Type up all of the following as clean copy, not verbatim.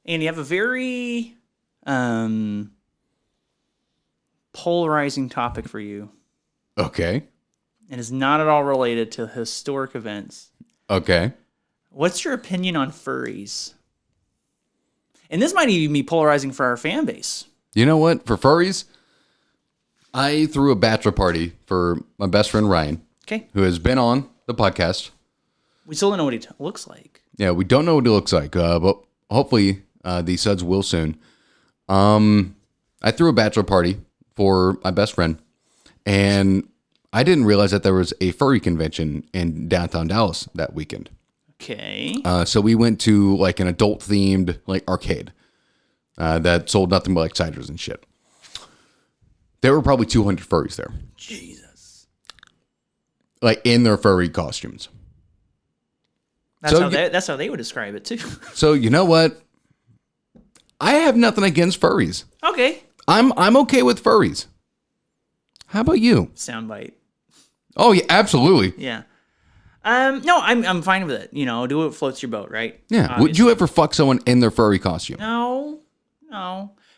And you have a very polarizing topic for you. Okay. And is not at all related to historic events. Okay. What's your opinion on furries? And this might even be polarizing for our fan base. You know what? For furries, I threw a bachelor party for my best friend Ryan. Okay. Who has been on the podcast. We still don't know what he looks like. Yeah, we don't know what he looks like, but hopefully these suds will soon. I threw a bachelor party for my best friend, and I didn't realize that there was a furry convention in downtown Dallas that weekend. Okay. So we went to like an adult-themed like arcade that sold nothing but like ciders and shit. There were probably 200 furries there. Jesus. Like in their furry costumes. That's how they would describe it too. So you know what? I have nothing against furries. Okay. I'm okay with furries. How about you? Soundbite. Oh yeah, absolutely. Yeah. No, I'm fine with it. You know, do what floats your boat, right? Yeah. Obviously. Would you ever fuck someone in their furry costume? No.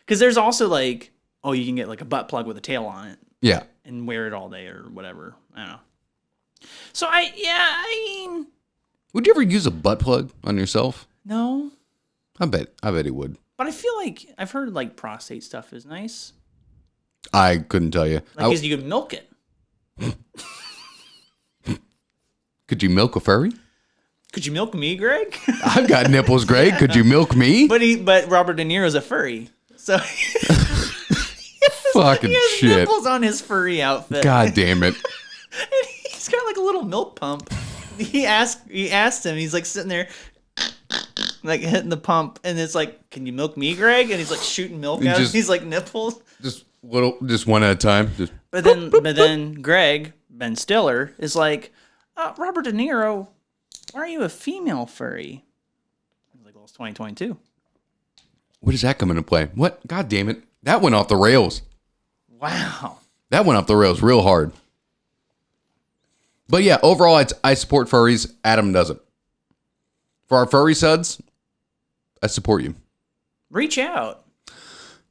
Because there's also like, oh, you can get like a butt plug with a tail on it. Yeah. And wear it all day or whatever. I don't know. So I mean. Would you ever use a butt plug on yourself? No. I bet he would. But I feel like I've heard like prostate stuff is nice. I couldn't tell you. Like, because you could milk it. Could you milk a furry? Could you milk me, Greg? I've got nipples, Greg. Could you milk me? But Robert De Niro's a furry, so fucking he has shit. Nipples on his furry outfit. God damn it! And he's got like a little milk pump. He asked him. He's like sitting there, like hitting the pump, and it's like, "Can you milk me, Greg?" And he's like shooting milk out. He's like nipples. Just one at a time. Just. But then Greg Ben Stiller is like, Robert De Niro, why are you a female furry? He's like, well, it's 2022. Where does that come into play? What? God damn it! That went off the rails. Wow. That went off the rails real hard. But yeah, overall, I support furries. Adam doesn't. For our furry suds, I support you. Reach out.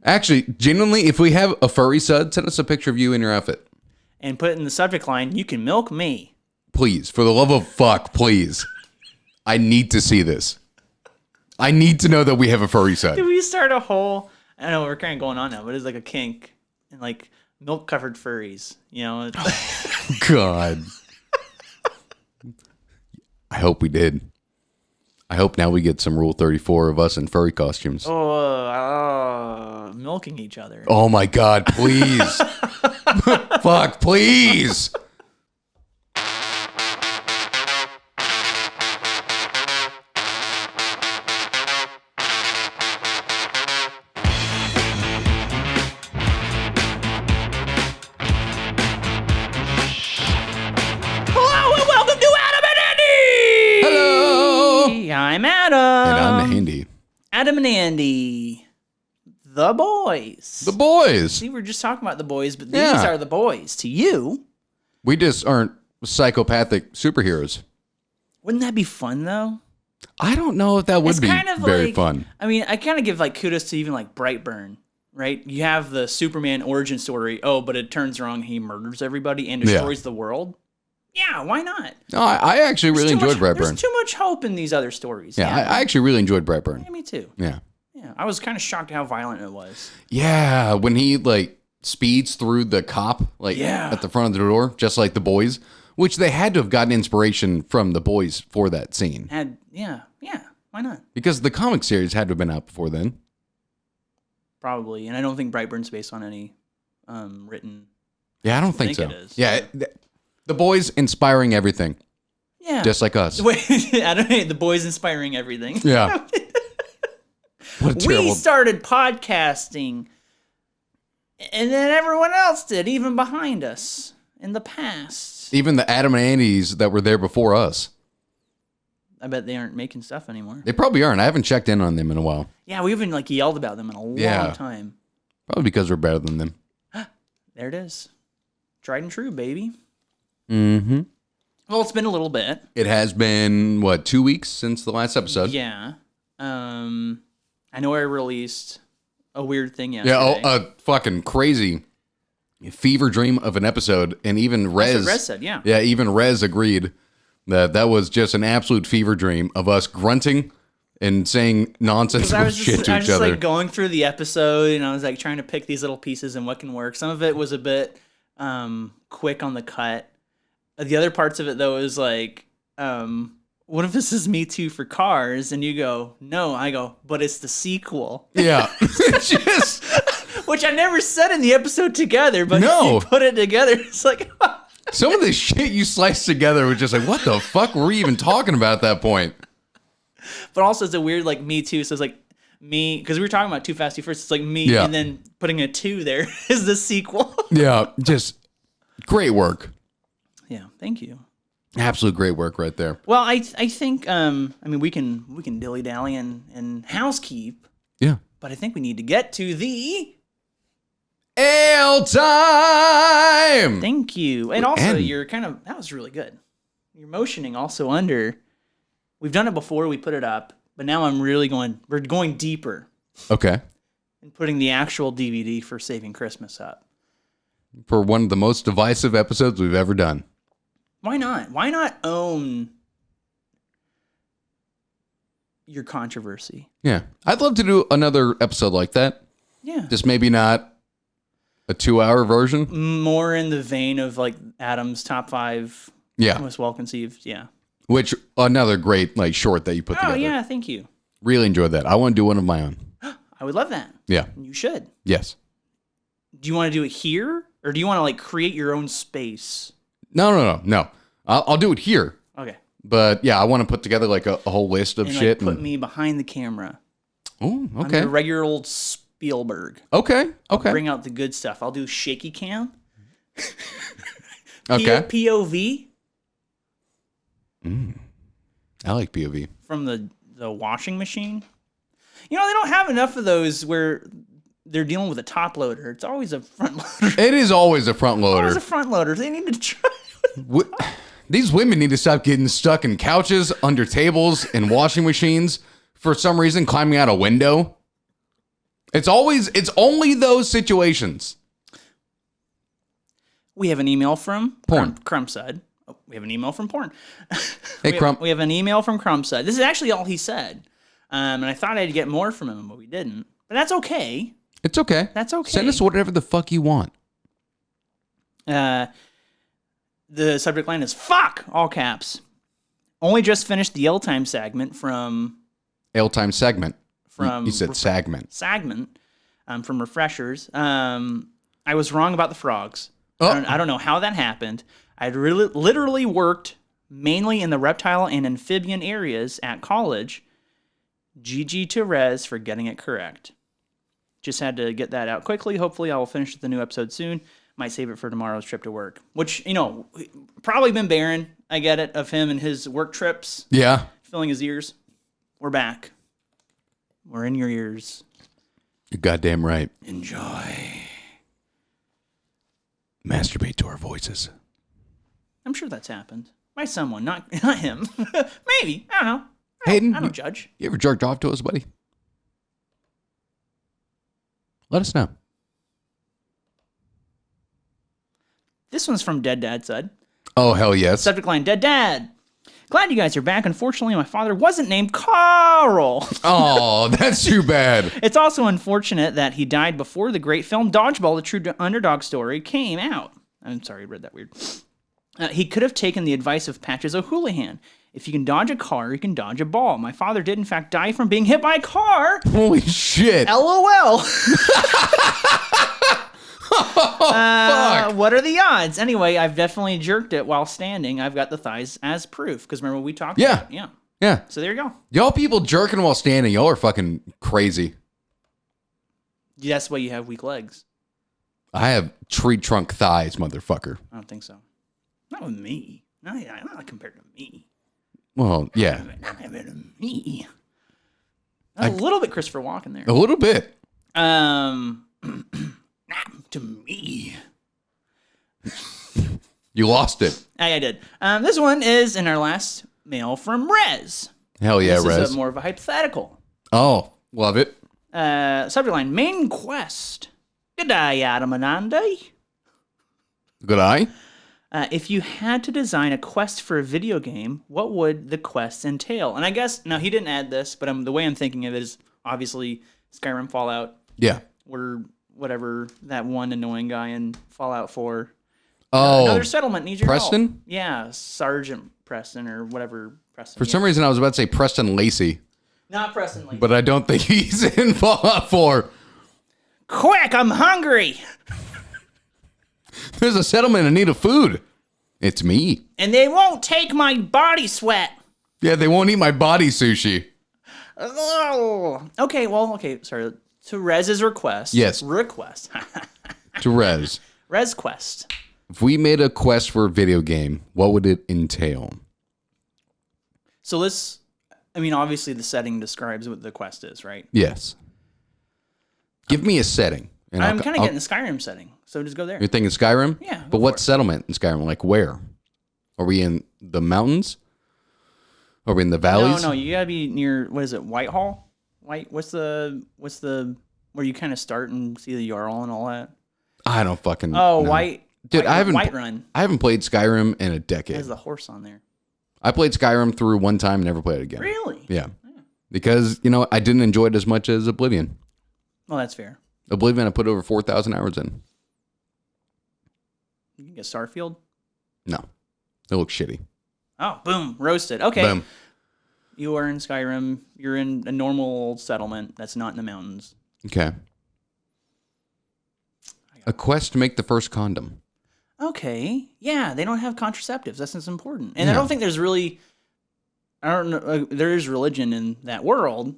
Actually, genuinely, if we have a furry sud, send us a picture of you in your outfit. And put it in the subject line, you can milk me. Please, for the love of fuck, please. I need to see this. I need to know that we have a furry sud. Did we start a whole, I don't know, we're kind of going on now, but it's like a kink. And like milk-covered furries, you know? God. I hope we did. I hope now we get some Rule 34 of us in furry costumes. Milking each other. Oh my God, please. Fuck, please. I'm Adam. And I'm Andy. Adam and Andy. The boys. The boys. See, we're just talking about the boys, but these are the boys. To you. We just aren't psychopathic superheroes. Wouldn't that be fun, though? I don't know if that would be kind of very like, fun. I mean, I kind of give like kudos to even like Brightburn, right? You have the Superman origin story. Oh, but it turns wrong. He murders everybody and destroys the world. Yeah, why not? No, I actually really enjoyed Brightburn. There's too much hope in these other stories. Yeah, I actually really enjoyed Brightburn. Yeah, me too. Yeah. Yeah, I was kind of shocked how violent it was. Yeah, when he like speeds through the cop like at the front of the door, just like the boys, which they had to have gotten inspiration from the boys for that scene. Yeah, why not? Because the comic series had to have been out before then. Probably, and I don't think Brightburn's based on any written. Yeah, I don't think so. It is. Yeah, the boys inspiring everything. Yeah, just like us. Wait, the boys inspiring everything. Yeah. What a terrible... We started podcasting, and then everyone else did, even behind us in the past. Even the Adam and Andy's that were there before us. I bet they aren't making stuff anymore. They probably aren't. I haven't checked in on them in a while. Yeah, we haven't like yelled about them in a long time. Probably because we're better than them. There it is. Tried and true, baby. Mm-hmm. Well, it's been a little bit. It has been, 2 weeks since the last episode? Yeah. I know I released a weird thing yesterday. Yeah, a fucking crazy fever dream of an episode. And even Rez. That's what Rez said, yeah. Yeah, even Rez agreed that was just an absolute fever dream of us grunting and saying nonsensical shit to each other. Like going through the episode, and I was like trying to pick these little pieces and what can work. Some of it was a bit quick on the cut. The other parts of it though is like, what if this is Me Too for cars? And you go, no. I go, but it's the sequel. Yeah, just which I never said in the episode together, but no. You put it together. It's like some of the shit you sliced together was just like, what the fuck were we even talking about at that point? But also it's a weird like Me Too. So it's like me, because we were talking about Too Fast, Too First. It's like me, and then putting a 2 there is the sequel. Yeah, just great work. Yeah, thank you. Absolute great work right there. Well, I think we can dilly dally and housekeep. Yeah, but I think we need to get to the ale time. Thank you, and also you're that was really good. You're motioning also under. We've done it before. We put it up, but now we're going deeper. Okay. And putting the actual DVD for Saving Christmas up. For one of the most divisive episodes we've ever done. Why not? Why not own your controversy? Yeah. I'd love to do another episode like that. Yeah. Just maybe not a 2-hour version. More in the vein of like Adam's top 5 most well-conceived. Yeah. Which, another great short that you put together. Oh, yeah. Thank you. Really enjoyed that. I want to do one of my own. I would love that. Yeah. You should. Yes. Do you want to do it here? Or do you want to create your own space? No. I'll do it here. Okay. But yeah, I want to put together a whole list of shit. Put me behind the camera. Oh, okay. I'm a regular old Spielberg. Okay. I'll bring out the good stuff. I'll do shaky cam. Okay. POV. I like POV. From the washing machine. They don't have enough of those where they're dealing with a top loader. It's always a front loader. It is always a front loader. Always a front loader. They need to try. These women need to stop getting stuck in couches, under tables, and washing machines. For some reason, climbing out a window. It's only those situations. We have an email from Porn. Crump said. Oh, we have an email from Porn. Hey, Crump. We have an email from Crump said. This is actually all he said. And I thought I'd get more from him, but we didn't. But that's okay. It's okay. That's okay. Send us whatever the fuck you want. The subject line is fuck, all caps. Only just finished the L-Time segment from... L-Time segment. From You said segment. Segment. From Refreshers. I was wrong about the frogs. Oh. I don't know how that happened. I'd literally worked mainly in the reptile and amphibian areas at college. GG to Rez for getting it correct. Just had to get that out quickly. Hopefully I will finish the new episode soon. Might save it for tomorrow's trip to work. Which, probably been barren. I get it, of him and his work trips. Yeah. Filling his ears. We're back. We're in your ears. You're goddamn right. Enjoy. Masturbate to our voices. I'm sure that's happened. By someone, not him. Maybe. I don't know. Hayden, I don't judge. You ever jerked off to us, buddy? Let us know. This one's from Dead Dad Said. Oh, hell yes. Subject line, Dead Dad. Glad you guys are back. Unfortunately, my father wasn't named Carl. Oh, that's too bad. It's also unfortunate that he died before the great film Dodgeball, the True Underdog Story, came out. I'm sorry, I read that weird. He could have taken the advice of Patches O'Houlihan. If you can dodge a car, you can dodge a ball. My father did, in fact, die from being hit by a car. Holy shit. LOL. Fuck. What are the odds? Anyway, I've definitely jerked it while standing. I've got the thighs as proof. Because remember, we talked about it. Yeah. So there you go. Y'all people jerking while standing, y'all are fucking crazy. That's why you have weak legs. I have tree trunk thighs, motherfucker. I don't think so. Not with me. Not compared to me. Well, yeah. Not compared to me. A little bit Christopher Walken there. A little bit. You lost it. I did. This one is in our last mail from Rez. Hell yeah, this Rez. This is more of a hypothetical. Oh, love it. Subject line, main quest. G'day, adamalsoandy. Good eye. If you had to design a quest for a video game, what would the quest entail? And I guess, now he didn't add this, but the way I'm thinking of it is obviously Skyrim, Fallout. Yeah. Or whatever that one annoying guy in Fallout 4. Oh. Another settlement needs your Preston? help. Yeah, Sergeant Preston or whatever Preston. For some reason, I was about to say Preston Lacey. Not Preston Lacey. But I don't think he's in Fallout 4. Quick, I'm hungry. There's a settlement in need of food. It's me. And they won't take my body sweat. Yeah, they won't eat my body sushi. Oh. Okay, sorry. To Rez's request. Yes. Request. To Rez. Rez quest. If we made a quest for a video game, what would it entail? So obviously the setting describes what the quest is, right? Yes. Give me a setting. And I'm kind of getting the Skyrim setting, so just go there. You're thinking Skyrim? Yeah. But what settlement in Skyrim? Like where? Are we in the mountains? Are we in the valleys? No, you gotta be near, what is it, Whitehall? What's the where you kind of start and see the Jarl and all that? I don't fucking know. Dude, Whiterun. I haven't played Skyrim in a decade. It has the horse on there. I played Skyrim through one time and never played it again. Really? Yeah. Because, I didn't enjoy it as much as Oblivion. Well, that's fair. Oblivion, I put over 4,000 hours in. You can get Starfield? No. It looks shitty. Oh, boom. Roasted. Okay. Boom. You are in Skyrim. You're in a normal settlement that's not in the mountains. Okay. A quest to make the first condom. Okay. Yeah, they don't have contraceptives. That's what's important. And I don't think there's really... I don't know. There is religion in that world,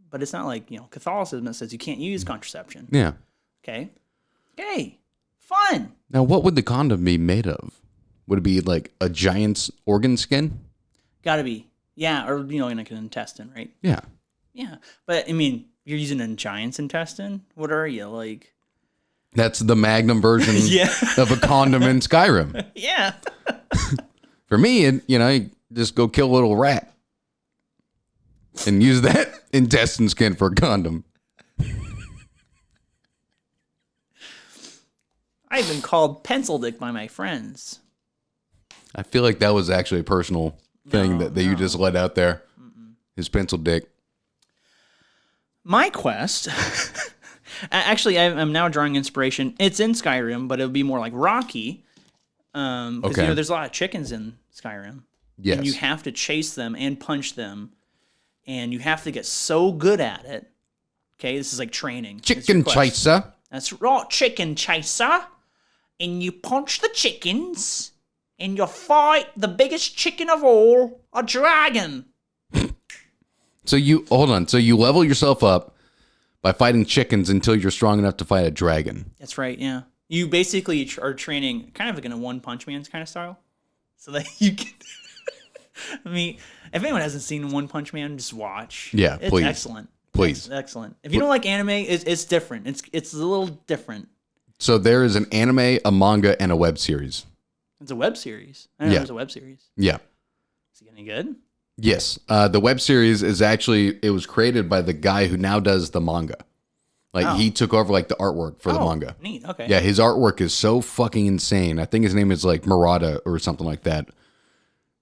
but it's not like, Catholicism that says you can't use contraception. Yeah. Okay. Fun. Now, what would the condom be made of? Would it be like a giant's organ skin? Gotta be. Yeah, or, like an intestine, right? Yeah. Yeah. But, you're using a giant's intestine? What are you, like... That's the Magnum version of a condom in Skyrim. Yeah. For me, you just go kill a little rat and use that intestine skin for a condom. I've been called pencil dick by my friends. I feel like that was actually a personal thing that you just let out there. His pencil dick. My quest... Actually, I'm now drawing inspiration. It's in Skyrim, but it would be more like Rocky. Because, there's a lot of chickens in Skyrim. Yes. And you have to chase them and punch them. And you have to get so good at it. Okay, this is like training. Chicken chaser. That's right, chicken chaser. And you punch the chickens. And you fight the biggest chicken of all, a dragon. So hold on. So you level yourself up by fighting chickens until you're strong enough to fight a dragon. That's right, yeah. You basically are training kind of like in a One Punch Man kind of style. So that you can... if anyone hasn't seen One Punch Man, just watch. Yeah, it's please. Excellent. Please. It's excellent. If you don't like anime, it's different. It's a little different. So there is an anime, a manga, and a web series. It's a web series. I didn't know it was a web series. Yeah. Is it any good? Yes. The web series is it was created by the guy who now does the manga. He took over the artwork for the manga. Neat. Okay. Yeah, his artwork is so fucking insane. I think his name is Murata or something like that.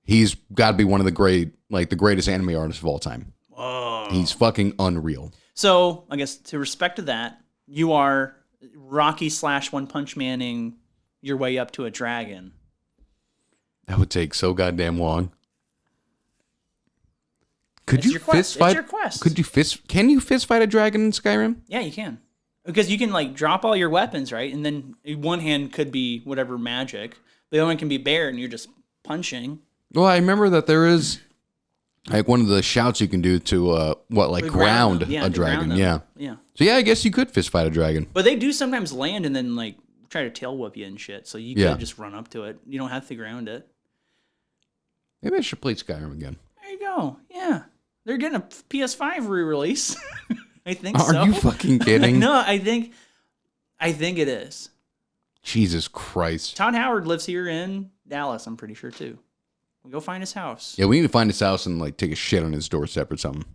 He's got to be one of the greatest anime artists of all time. Whoa. He's fucking unreal. So, I guess to respect to that, you are Rocky / One Punch Manning your way up to a dragon. That would take so goddamn long. Could It's you your quest. fist fight? It's your quest. Can you fist fight a dragon in Skyrim? Yeah, you can. Because you can drop all your weapons, right? And then one hand could be whatever magic. The other one can be bare and you're just punching. Well, I remember that there is one of the shouts you can do to ground a dragon. Yeah. So yeah, I guess you could fist fight a dragon. But they do sometimes land and then try to tail whip you and shit. So you could just run up to it. You don't have to ground it. Maybe I should play Skyrim again. There you go. Yeah. They're getting a PS5 re-release. I think so. Are you fucking kidding? No, I think it is. Jesus Christ. Todd Howard lives here in Dallas, I'm pretty sure, too. We go find his house. Yeah, we need to find his house and like take a shit on his doorstep or something.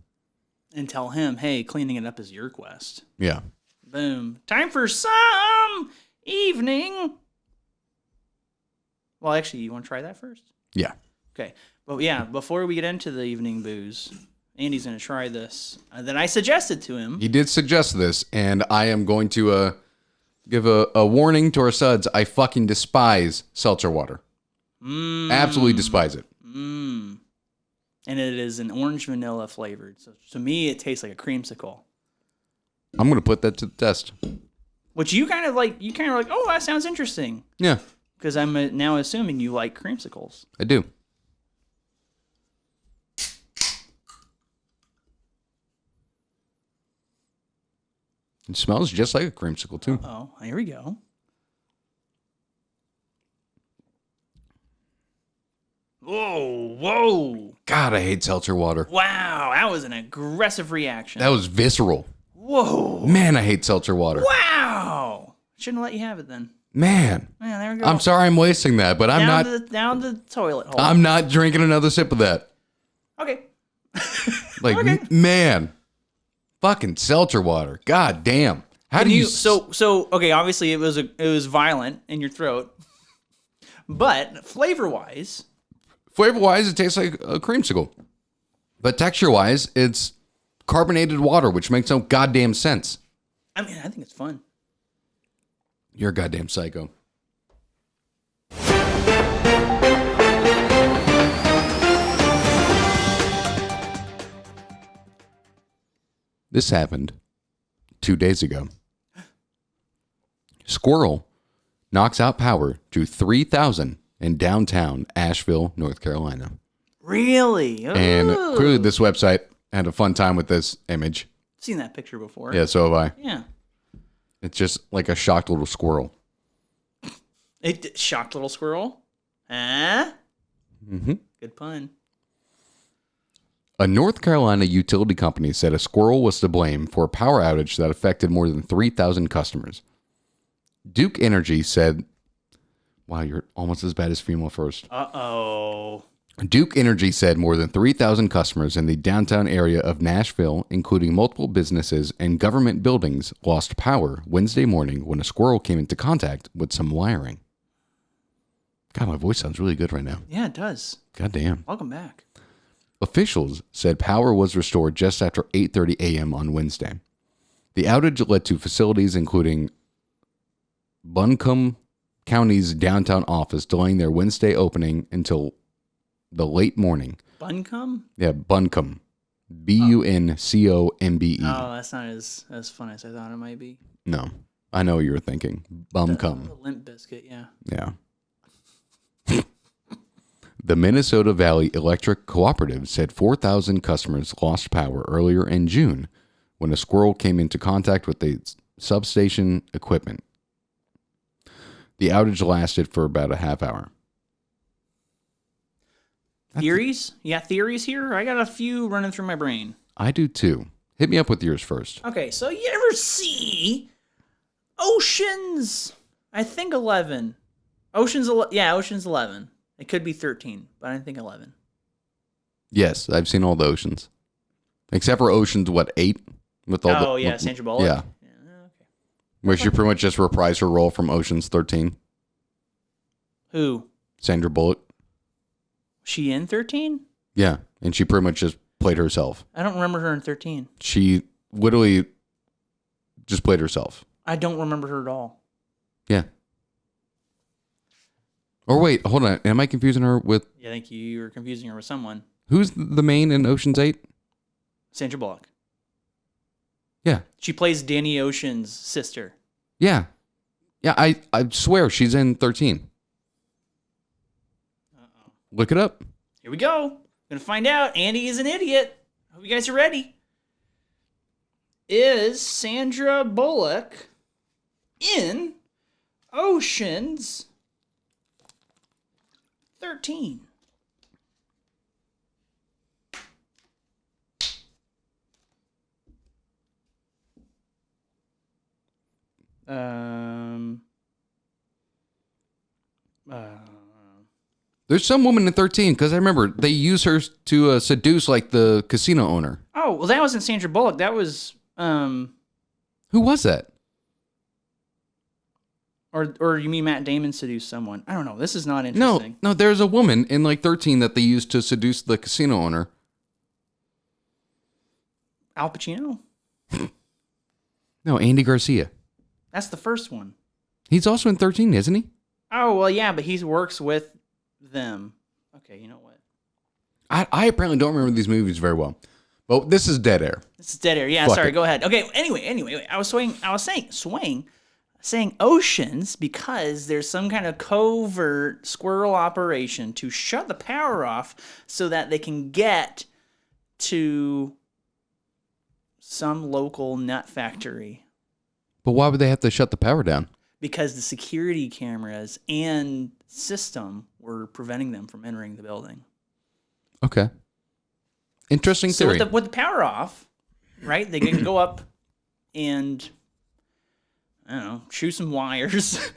And tell him, hey, cleaning it up is your quest. Yeah. Boom. Time for some evening. Well, actually, you want to try that first? Yeah. Okay. Well, yeah, before we get into the evening booze, Andy's going to try this. That I suggested to him. He did suggest this, and I am going to give a warning to our suds. I fucking despise seltzer water. Absolutely despise it. And it is an orange vanilla flavored. So to me, it tastes like a creamsicle. I'm going to put that to the test. Which you kind of like, oh, that sounds interesting. Yeah. Because I'm now assuming you like creamsicles. I do. It smells just like a creamsicle, too. Oh, here we go. Whoa. God, I hate seltzer water. Wow, that was an aggressive reaction. That was visceral. Whoa. Man, I hate seltzer water. Wow. Shouldn't let you have it then. Man. Yeah, there we go. I'm sorry I'm wasting that, but I'm not. Down the toilet hole. I'm not drinking another sip of that. Okay. Like, Okay. Man. Fucking seltzer water. God damn. How do you... So okay, obviously it was violent in your throat. But flavor-wise, Flavor-wise, it tastes like a creamsicle. But texture-wise, it's carbonated water, which makes no goddamn sense. I mean, I think it's fun. You're a goddamn psycho. This happened 2 days ago. Squirrel knocks out power to 3,000 in downtown Asheville, North Carolina. Really? And Ooh. clearly this website had a fun time with this image. Seen that picture before. Yeah, so have I. Yeah. It's just like a shocked little squirrel. It shocked little squirrel. Huh? Mm-hmm. Good pun. A North Carolina utility company said a squirrel was to blame for a power outage that affected more than 3,000 customers. Duke Energy said, wow, you're almost as bad as Female First. Uh-oh. Duke Energy said more than 3,000 customers in the downtown area of Nashville, including multiple businesses and government buildings, lost power Wednesday morning when a squirrel came into contact with some wiring. God, my voice sounds really good right now. Yeah, it does. God damn. Welcome back. Officials said power was restored just after 8:30 a.m. on Wednesday. The outage led to facilities including Buncombe County's downtown office delaying their Wednesday opening until the late morning. Buncombe? Yeah, Buncombe. Buncombe. Oh, that's not as fun as I thought it might be. No, I know what you were thinking. Buncombe. The Limp Biscuit, yeah. Yeah. The Minnesota Valley Electric Cooperative said 4,000 customers lost power earlier in June when a squirrel came into contact with the substation equipment. The outage lasted for about a half hour. Theories? You got theories here? I got a few running through my brain. I do too. Hit me up with yours first. Okay, so you ever see Ocean's, I think 11. Ocean's 11. It could be 13, but I think 11. Yes, I've seen all the Oceans. Except for Ocean's, 8? With all Sandra Bullock? Yeah. Okay. Where she pretty much just reprised her role from Ocean's 13. Who? Sandra Bullock. She in 13? Yeah, and she pretty much just played herself. I don't remember her in 13. She literally just played herself. I don't remember her at all. Yeah. Or wait, hold on. Am I confusing her with... Yeah, I think you were confusing her with someone. Who's the main in Ocean's 8? Sandra Bullock. Yeah. She plays Danny Ocean's sister. Yeah. Yeah, I swear she's in 13. Uh-oh. Look it up. Here we go. Gonna find out. Andy is an idiot. Hope you guys are ready. Is Sandra Bullock in Ocean's 13? Um. There's some woman in 13 because I remember they use her to seduce like the casino owner. Oh, well, that wasn't Sandra Bullock. That was Who was that? Or you mean Matt Damon seduced someone? I don't know. This is not interesting. No. There's a woman in like 13 that they used to seduce the casino owner. Al Pacino? No, Andy Garcia. That's the first one. He's also in 13, isn't he? Oh, well, yeah, but he works with them. Okay, you know what? I apparently don't remember these movies very well. But this is dead air. This is dead air. Yeah, Fuck sorry, it. go ahead. Okay, anyway, I was saying oceans because there's some kind of covert squirrel operation to shut the power off so that they can get to some local nut factory. But why would they have to shut the power down? Because the security cameras and system were preventing them from entering the building. Okay. Interesting theory. So with the power off, right, they can go up and, I don't know, shoot some wires.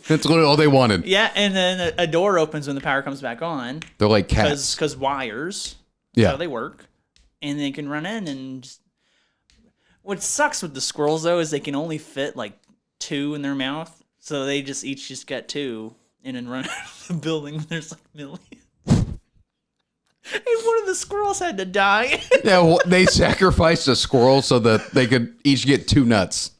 That's literally all they wanted. Yeah, and then a door opens when the power comes back on. They're like cats. Because wires. Yeah. That's how they work. And they can run in and just... What sucks with the squirrels, though, is they can only fit, like, 2 in their mouth. So they just each just get 2 and then run out of the building when there's, like, millions. Hey, one of the squirrels had to die. Yeah, well, they sacrificed a squirrel so that they could each get 2 nuts.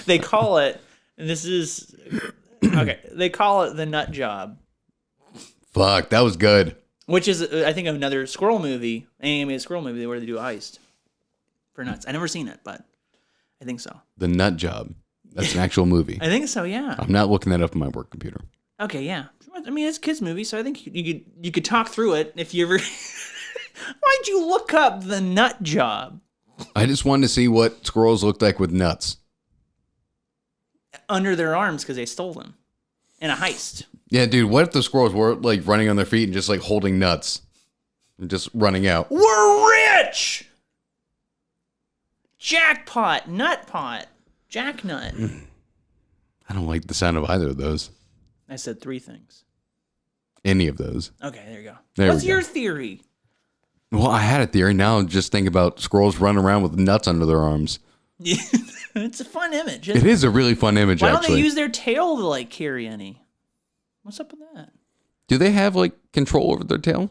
They call it, and this is, okay, they call it the nut job. Fuck, that was good. Which is, I think, another squirrel movie, an animated squirrel movie where they do a heist for nuts. I've never seen it, but I think so. The Nut Job. That's an actual movie. I think so, yeah. I'm not looking that up on my work computer. Okay, yeah. I mean, it's a kids' movie, so I think you could talk through it if you ever... Why'd you look up the Nut Job? I just wanted to see what squirrels looked like with nuts. Under their arms because they stole them in a heist. Yeah, dude, what if the squirrels were like running on their feet and just like holding nuts and just running out? We're rich! Jackpot, nut pot, jacknut. I don't like the sound of either of those. I said 3 things. Any of those. Okay, there you go. There What's we go. your theory? Well, I had a theory. Now just think about squirrels running around with nuts under their arms. Yeah, it's a fun image. It is a really fun image, Why don't actually. they use their tail to like carry any? What's up with that? Do they have like control over their tail?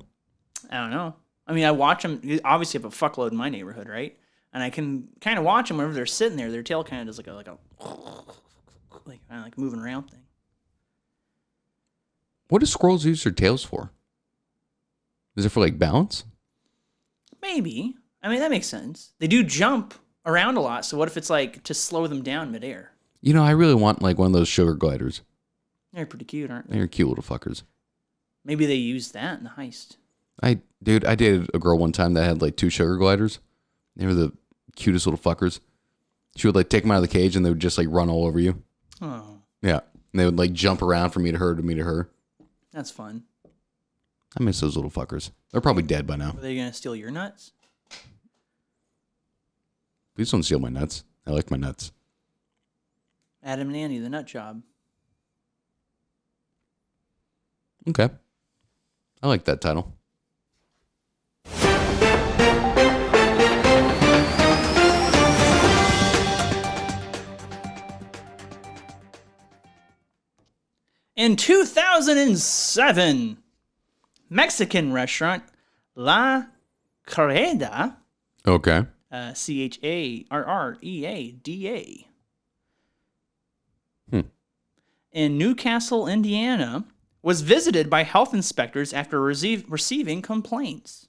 I don't know. I mean, I watch them. Obviously, I have a fuckload in my neighborhood, right? And I can kind of watch them whenever they're sitting there. Their tail kind of does like a kind of like moving around thing. What do squirrels use their tails for? Is it for like balance? Maybe. I mean, that makes sense. They do jump around a lot. So what if it's like to slow them down midair? You know, I really want like one of those sugar gliders. They're pretty cute, aren't they? They're cute little fuckers. Maybe they use that in the heist. I dated a girl one time that had like 2 sugar gliders. They were the cutest little fuckers. She would like take them out of the cage and they would just like run all over you. Oh, Yeah. And they would like jump around from me to her to me to her. that's fun. I miss those little fuckers. They're probably dead by now. Are they going to steal your nuts? Please don't steal my nuts. I like my nuts. Adam and Annie, the nut job. Okay. I like that title. In 2007, Mexican restaurant La Carrera, Okay. Charreada, Hmm. in Newcastle, Indiana, was visited by health inspectors after receiving complaints.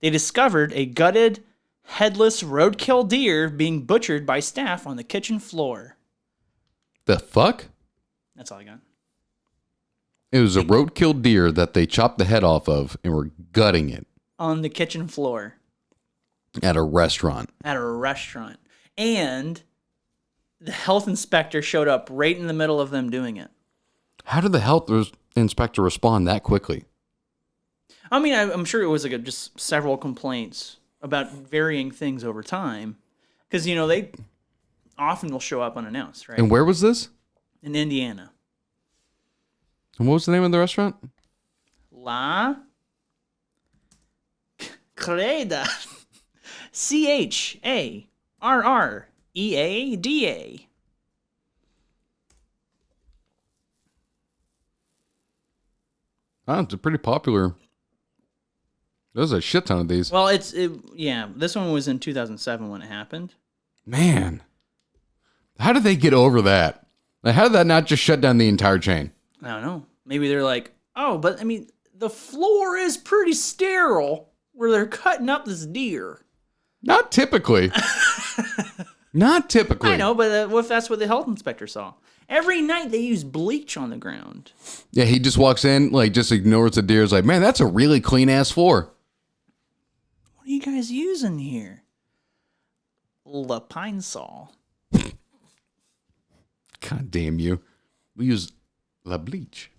They discovered a gutted, headless roadkill deer being butchered by staff on the kitchen floor. The fuck? That's all I got. It was a roadkill deer that they chopped the head off of and were gutting it On the kitchen floor at a restaurant. at a restaurant. And the health inspector showed up right in the middle of them doing it. How did the health inspector respond that quickly? I mean, I'm sure it was like just several complaints about varying things over time. Because, you know, often will show up unannounced, right? And where was this? In Indiana. And what was the name of the restaurant? La Creda. CHARREADA. Oh, it's a pretty popular. There's a shit ton of these. Well, yeah. This one was in 2007 when it happened. Man, how did they get over that? Like, how did that not just shut down the entire chain? I don't know. Maybe they're like, oh, but I mean, the floor is pretty sterile where they're cutting up this deer. Not typically. Not typically. I know, but what if that's what the health inspector saw? Every night they use bleach on the ground. Yeah, he just walks in, like, just ignores the deer. Is like, man, that's a really clean ass floor. What are you guys using here? La Pine Sol. God damn you. We use La Bleach.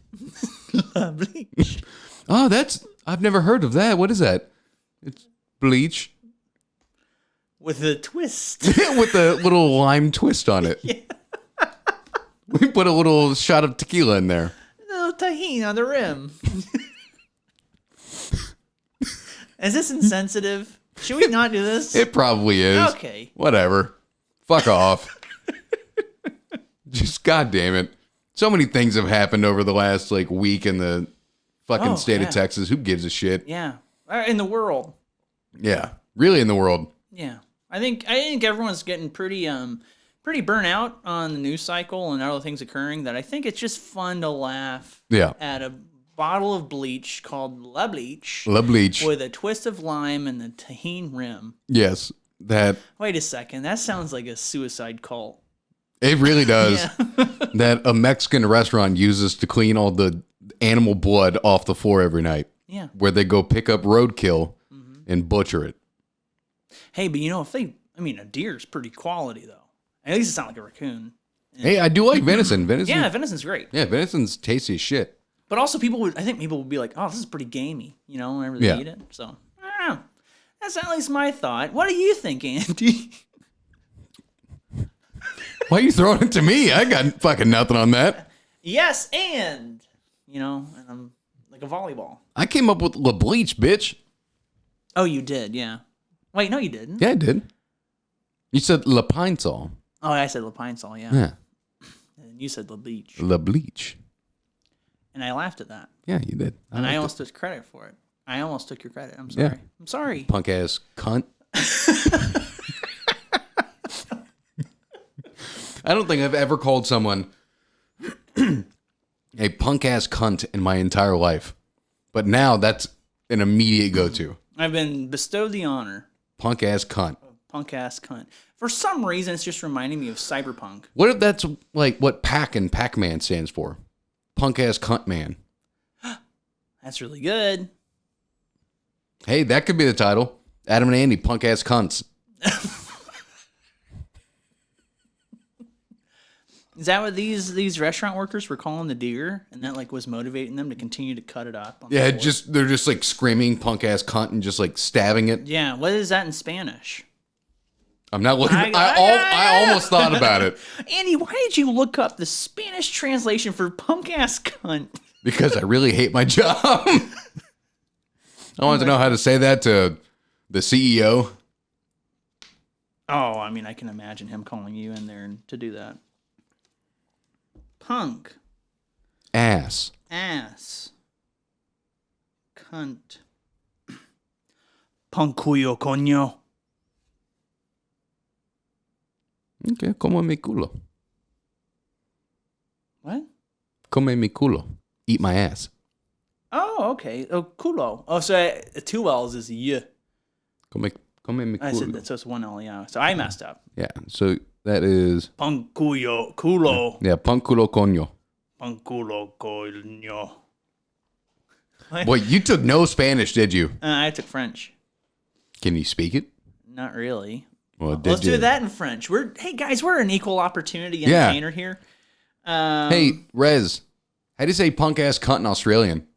La Bleach. Oh, I've never heard of that. What is that? It's bleach. With a twist. With a little lime twist on it. Yeah. We put a little shot of tequila in there. A little tahini on the rim. Is this insensitive? Should we not do this? It probably is. Okay. Whatever. Fuck off. Just goddamn it. So many things have happened over the last week in the fucking state of Texas. Who gives a shit? Yeah. In the world. Yeah. Really in the world. Yeah. I think everyone's getting pretty burnt out on the news cycle and all the things occurring that I think it's just fun to laugh at a bottle of bleach called La Bleach. La Bleach. With a twist of lime and the tahini rim. Yes. That. Wait a second. That sounds like a suicide cult. It really does. Yeah. That a Mexican restaurant uses to clean all the animal blood off the floor every night. Yeah. Where they go pick up roadkill and butcher it. Hey, but a deer's pretty quality though. At least it's not like a raccoon. Hey, I do like venison. Yeah, venison's great. Yeah, venison's tasty as shit. But also I think people would be like, oh, this is pretty gamey, whenever they eat it. So, I don't know. That's at least my thought. What do you think, Andy? Why are you throwing it to me? I got fucking nothing on that. Yes, and I'm like a volleyball. I came up with La Bleach, bitch. Oh, you did, yeah. Wait, no, you didn't. Yeah, I did. You said La Pine Sol. Oh, I said La Pine Sol, yeah. Yeah. And you said La Bleach. La Bleach. And I laughed at that. Yeah, you did. And I almost took credit for it. I almost took your credit. I'm sorry. Yeah. I'm sorry. Punk ass cunt. I don't think I've ever called someone a punk ass cunt in my entire life. But now that's an immediate go-to. I've been bestowed the honor. Punk ass cunt. Punk ass cunt. For some reason, it's just reminding me of cyberpunk. What if that's like what Pac and Pac-Man stands for? Punk ass cunt man. That's really good. Hey, that could be the title. Adam and Andy, punk ass cunts. Is that what these restaurant workers were calling the deer, and that was motivating them to continue to cut it up? Yeah, they're just screaming punk ass cunt and just stabbing it. Yeah, what is that in Spanish? I'm not looking. I almost thought about it. Andy, why did you look up the Spanish translation for punk ass cunt? Because I really hate my job. I wanted to know how to say that to the CEO. Oh, I can imagine him calling you in there to do that. Punk. Ass. Cunt. Punkuyo coño. Okay, come mi culo. What? Come mi culo. Eat my ass. Oh, okay. Oh, culo. Oh, so two L's is y. Come mi culo. I said that, so it's one L, yeah. So I messed up. Yeah, so that is... Punkuyo culo. Yeah, punk culo coño. Punkulo coño. Boy, you took no Spanish, did you? I took French. Can you speak it? Not really. Well, let's do that in French. Hey guys, we're an equal opportunity entertainer here. Hey, Rez, how do you say punk ass cunt in Australian?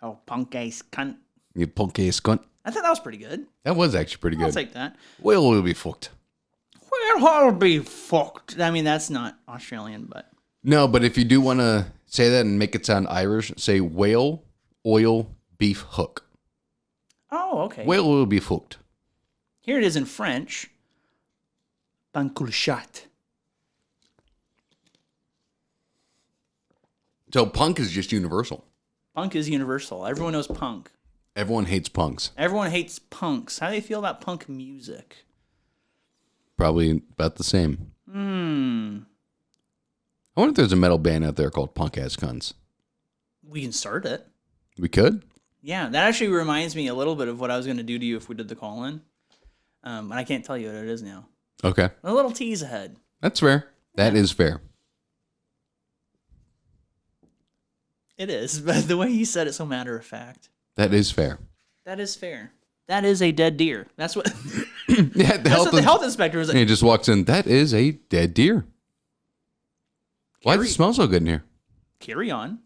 Oh, punk ass cunt. You punk ass cunt. I thought that was pretty good. That was actually pretty good. I'll take that. Well, we'll be fucked. Well, I'll be fucked. I mean, that's not Australian, but. No, but if you do want to say that and make it sound Irish, say whale oil beef hook. Oh, okay. Whale oil beef hooked. Here it is in French. Panculchat. So punk is just universal. Punk is universal. Everyone knows punk. Everyone hates punks. Everyone hates punks. How do they feel about punk music? Probably about the same. I wonder if there's a metal band out there called Punk Ass Cunts. We can start it. We could? Yeah, that actually reminds me a little bit of what I was going to do to you if we did the call-in. And I can't tell you what it is now. Okay. A little tease ahead. That's fair. That is fair. It is, but the way you said it so matter of fact. That is fair. That is fair. That is a dead deer. That's what, Yeah, that's what the health inspector was like. And he just walks in. That is a dead deer. Why does it smell so good in here? Carry on.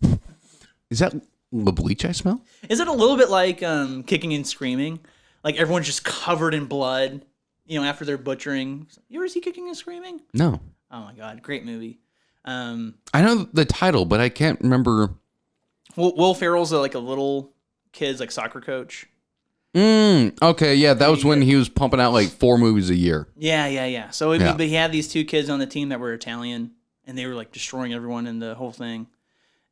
Is that the bleach I smell? Is it a little bit like Kicking and Screaming? Like everyone's just covered in blood, you know, after they're butchering. You ever see Kicking and Screaming? No. Oh my God, great movie. I know the title, but I can't remember. Will Ferrell's like a little kid's like soccer coach. Okay, yeah, that was when he was pumping out like 4 movies a year. Yeah. So but he had these 2 kids on the team that were Italian, and they were like destroying everyone in the whole thing.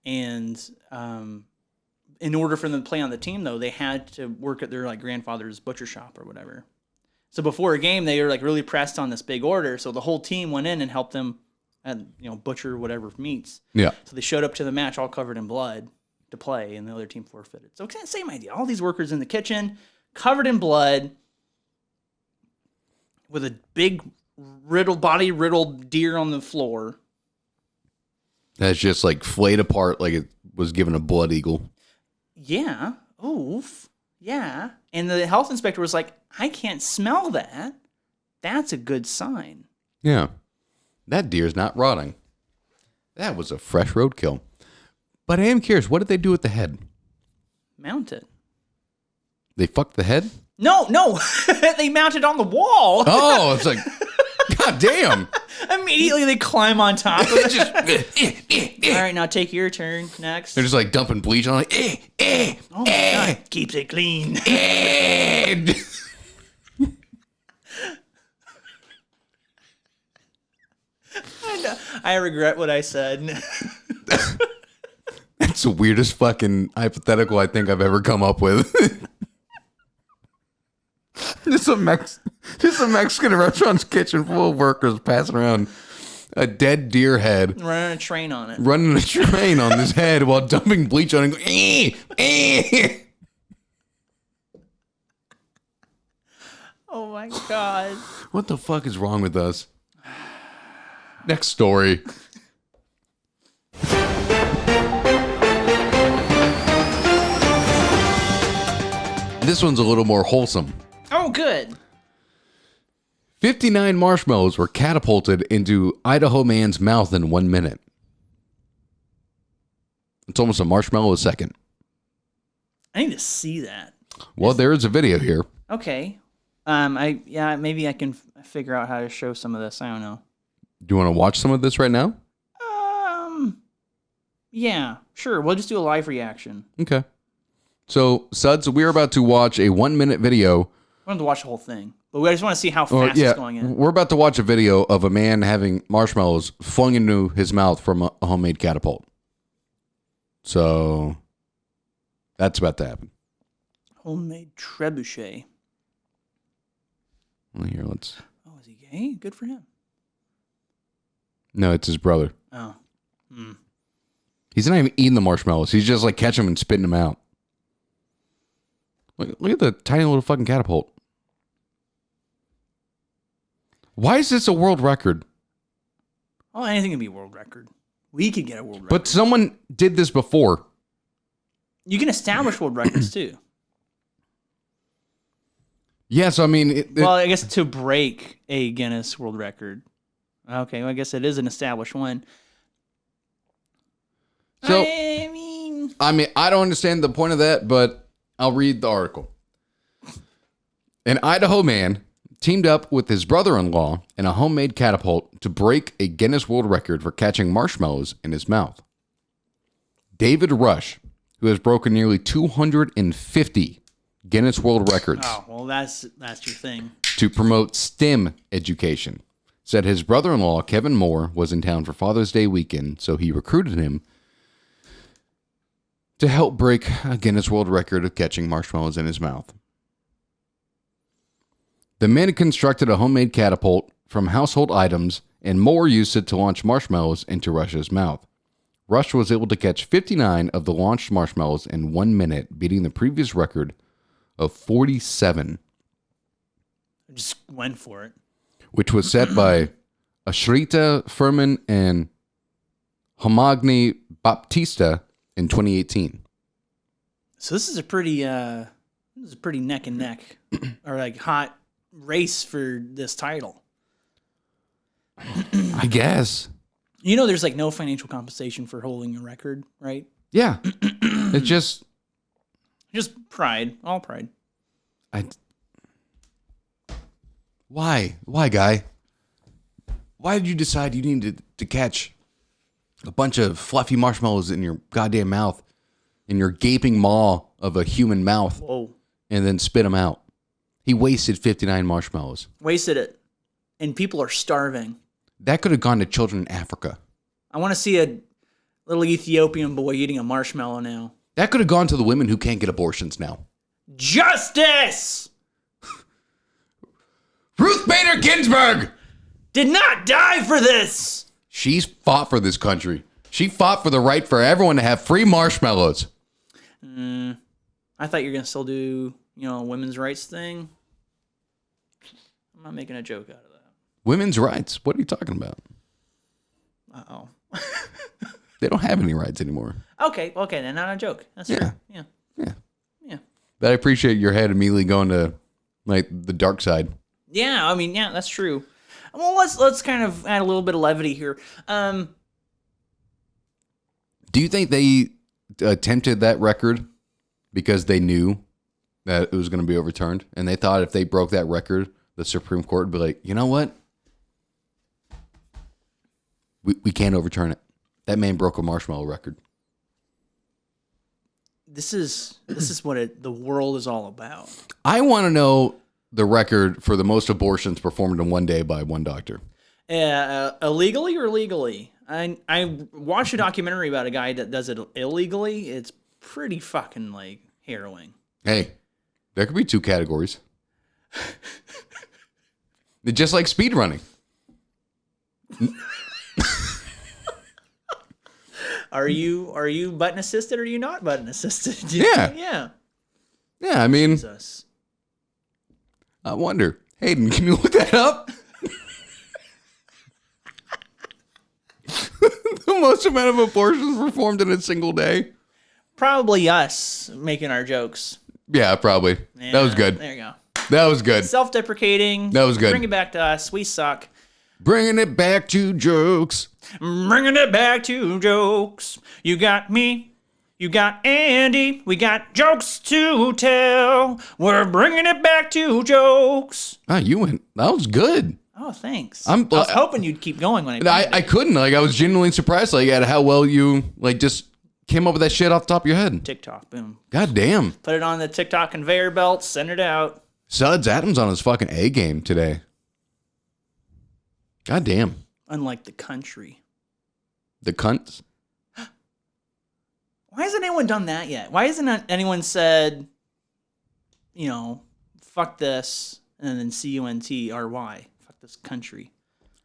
And in order for them to play on the team, though, they had to work at their like grandfather's butcher shop or whatever. So before a game, they were like really pressed on this big order. So the whole team went in and helped them, butcher whatever meats. Yeah. So they showed up to the match all covered in blood to play, and the other team forfeited. So same idea. All these workers in the kitchen, covered in blood, with a big riddled deer on the floor. That's just like flayed apart like it was given a blood eagle. Yeah. Oof. Yeah. And the health inspector was like, I can't smell that. That's a good sign. Yeah. That deer's not rotting. That was a fresh roadkill. But I am curious, what did they do with the head? Mount it. They fucked the head? No. They mount it on the wall. Oh, it's like, God damn. Immediately they climb on top of it. All right, now take your turn next. They're just like dumping bleach on like, Oh my God, keeps it clean. I regret what I said. That's the weirdest fucking hypothetical I think I've ever come up with. Just a Mexican restaurant's kitchen full of workers passing around a dead deer head. Running a train on it. Running a train on this head while dumping bleach on it and going, Oh my God. What the fuck is wrong with us? Next story. This one's a little more wholesome. Oh, good. 59 marshmallows were catapulted into Idaho man's mouth in 1 minute. It's almost a marshmallow a second. I need to see that. Well, there is a video here. Okay. Maybe I can figure out how to show some of this. I don't know. Do you want to watch some of this right now? Yeah, sure. We'll just do a live reaction. Okay. So, Suds, we're about to watch a 1 minute video. We don't have to watch the whole thing, but we just want to see how fast it's going in. We're about to watch a video of a man having marshmallows flung into his mouth from a homemade catapult. So, that's about to happen. Homemade trebuchet. Well, here, let's... Oh, is he gay? Good for him. No, it's his brother. Oh. He's not even eating the marshmallows. He's just like catching them and spitting them out. Look at the tiny little fucking catapult. Why is this a world record? Oh, anything can be a world record. We could get a world record. But someone did this before. You can establish world records too. Yes, I mean... well, I guess to break a Guinness World Record. Okay, well, I guess it is an established one. So, I mean, I don't understand the point of that, but I'll read the article. An Idaho man teamed up with his brother-in-law and a homemade catapult to break a Guinness World Record for catching marshmallows in his mouth. David Rush, who has broken nearly 250 Guinness World Records. Oh, well, that's your thing. To promote STEM education, said his brother-in-law, Kevin Moore, was in town for Father's Day weekend, so he recruited him to help break a Guinness World Record of catching marshmallows in his mouth. The men constructed a homemade catapult from household items, and Moore used it to launch marshmallows into Rush's mouth. Rush was able to catch 59 of the launched marshmallows in 1 minute, beating the previous record of 47. I just went for it. Which was set by Ashrita Furman and Homagni Baptista in 2018. So this is a pretty neck and neck, or like hot race for this title. I guess. You know, there's like no financial compensation for holding a record, right? Yeah. It's just pride, all pride. Why, guy? Why did you decide you needed to catch a bunch of fluffy marshmallows in your goddamn mouth, in your gaping maw of a human mouth, Whoa. and then spit them out? He wasted 59 marshmallows. Wasted it. And people are starving. That could have gone to children in Africa. I want to see a little Ethiopian boy eating a marshmallow now. That could have gone to the women who can't get abortions now. Justice! Ruth Bader Ginsburg did not die for this! She's fought for this country. She fought for the right for everyone to have free marshmallows. I thought you were going to still do, a women's rights thing. I'm not making a joke out of that. Women's rights? What are you talking about? Uh-oh. They don't have any rights anymore. Okay, then not a joke. That's fair. Yeah. But I appreciate your head immediately going to, like, the dark side. Yeah, that's true. Well, let's kind of add a little bit of levity here. Do you think they attempted that record because they knew that it was going to be overturned? And they thought if they broke that record, the Supreme Court would be like, you know what? We can't overturn it. That man broke a marshmallow record. This is what the world is all about. I want to know the record for the most abortions performed in one day by one doctor. Illegally or legally? I watched a documentary about a guy that does it illegally. It's pretty fucking like harrowing. Hey, there could be two categories. It's just like speed running. Are you button assisted or are you not button assisted? Yeah. Yeah, I mean, Jesus. I wonder. Hayden, can you look that up? The most amount of abortions performed in a single day? Probably us making our jokes. Yeah, probably. Yeah, that was good. There you go. That was good. Self-deprecating. That was good. Bring it back to us. We suck. Bringing it back to jokes. Bringing it back to jokes. You got me. You got Andy. We got jokes to tell. We're bringing it back to jokes. Ah, you went. That was good. Oh, thanks. I was hoping you'd keep going when I couldn't. Like, I was genuinely surprised, like, at how well you, like, just came up with that shit off the top of your head. TikTok, boom. God damn. Put it on the TikTok conveyor belt. Send it out. Suds Adams on his fucking A game today. God damn. Unlike the country. The cunts. Why hasn't anyone done that yet? Why hasn't anyone said, fuck this, and then CUNTRY, fuck this country?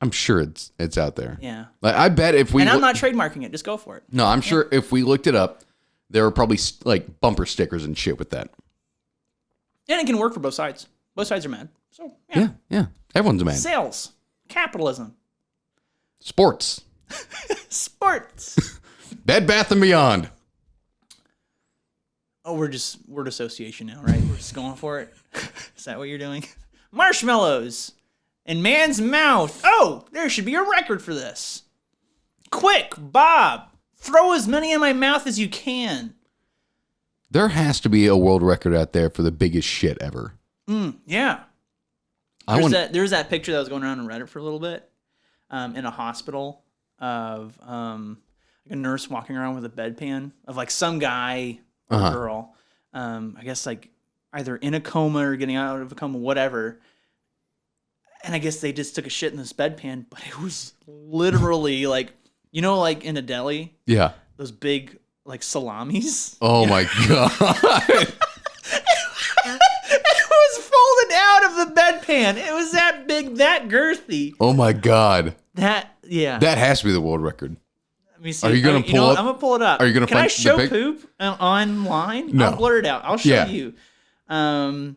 I'm sure it's out there. Yeah. Like, I bet if we... And I'm not trademarking it. Just go for it. No, I'm sure if we looked it up, there were probably, like, bumper stickers and shit with that. And it can work for both sides. Both sides are mad. So, yeah. Yeah. Everyone's mad. Sales. Capitalism. Sports. Sports. Bed Bath & Beyond. Oh, we're just word association now, right? We're just going for it. Is that what you're doing? Marshmallows in man's mouth. Oh, there should be a record for this. Quick, Bob. Throw as many in my mouth as you can. There has to be a world record out there for the biggest shit ever. Yeah. There's that picture that was going around on Reddit for a little bit, in a hospital of like a nurse walking around with a bedpan of like some guy or girl, I guess like either in a coma or getting out of a coma, whatever. And I guess they just took a shit in this bedpan, but it was literally like, you know, like in a deli, Yeah. those big like salamis. Oh my God. It was folded out of the bedpan. It was that big, that girthy. Oh my God. That has to be the world record. Let me see. Are you gonna pull up? I'm gonna pull it up. Are you gonna Can find I show the pic? poop online? No. I'll blur it out. I'll show Yeah. you. Bedpan